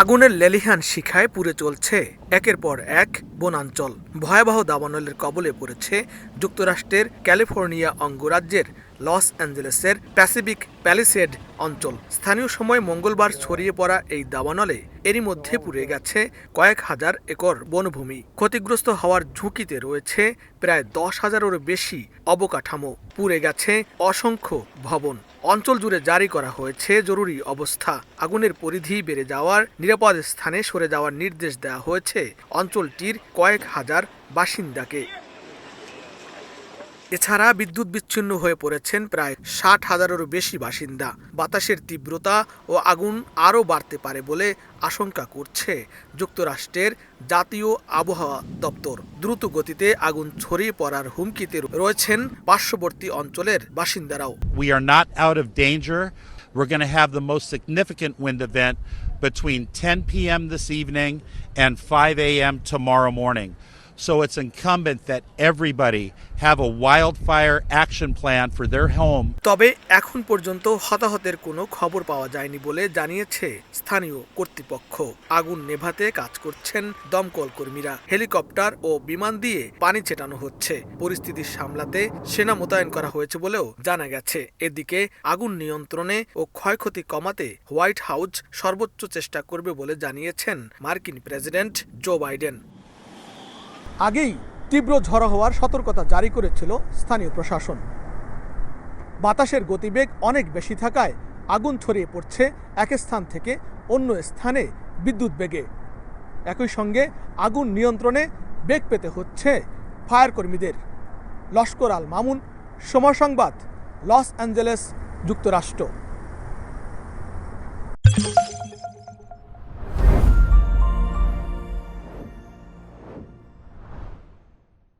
আগুনের লেলিহান শিখায় পুড়ে চলছে একের পর এক বনাঞ্চল। ভয়াবহ দাবানলের কবলে পড়েছে যুক্তরাষ্ট্রের ক্যালিফোর্নিয়া অঙ্গরাজ্যের লস অ্যাঞ্জেলেসের প্যাসিফিক প্যালিসেড অঞ্চল। স্থানীয় সময় মঙ্গলবার ছড়িয়ে পড়া এই দাবানলে এরই মধ্যে পুড়ে গেছে কয়েক হাজার একর বনভূমি। ক্ষতিগ্রস্ত হওয়ার ঝুঁকিতে রয়েছে প্রায় 10,000-এরও বেশি অবকাঠামো। পুড়ে গেছে অসংখ্য ভবন। অঞ্চল জুড়ে জারি করা হয়েছে জরুরি অবস্থা। আগুনের পরিধি বেড়ে যাওয়ার নিরাপদ স্থানে সরে যাওয়ার নির্দেশ দেওয়া হয়েছে অঞ্চলটির কয়েক হাজার বাসিন্দাকে। এছাড়া বিদ্যুৎ বিচ্ছিন্ন হয়ে পড়েছেন প্রায় 60,000-এরও বেশি বাসিন্দা। বাতাসের তীব্রতা ও আগুন আরও বাড়তে পারে বলে আশঙ্কা করছে যুক্তরাষ্ট্রের জাতীয় আবহাওয়া দপ্তর। দ্রুত গতিতে আগুন ছড়িয়ে পড়ার হুমকিতে রয়েছেন পার্শ্ববর্তী অঞ্চলের বাসিন্দারাও। We are not out of danger. We're going to have the most significant wind event between 10 p.m. this evening and 5 a.m. tomorrow morning. So it's incumbent that everybody have a wildfire action plan for their home. তবে এখন পর্যন্ত হতাহতের কোনো খবর পাওয়া যায়নি বলে জানিয়েছে স্থানীয় কর্তৃপক্ষ। আগুন নেভাতে কাজ করছেন দমকল কর্মীরা। হেলিকপ্টার ও বিমান দিয়ে পানি ছেটানো হচ্ছে। পরিস্থিতি সামলাতে সেনা মোতায়েন করা হয়েছে বলেও জানা গেছে। এদিকে আগুন নিয়ন্ত্রণে ও ক্ষয়ক্ষতি কমাতে হোয়াইট হাউস সর্বোচ্চ চেষ্টা করবে বলে জানিয়েছেন মার্কিন প্রেসিডেন্ট জো বাইডেন। আগেই তীব্র ঝড় হওয়ার সতর্কতা জারি করেছিল স্থানীয় প্রশাসন। বাতাসের গতিবেগ অনেক বেশি থাকায় আগুন ছড়িয়ে পড়ছে এক স্থান থেকে অন্য স্থানে বিদ্যুৎ বেগে। একই সঙ্গে আগুন নিয়ন্ত্রণে বেগ পেতে হচ্ছে ফায়ার কর্মীদের। লস্কর আল মামুন, সময় সংবাদ, লস অ্যাঞ্জেলেস, যুক্তরাষ্ট্র।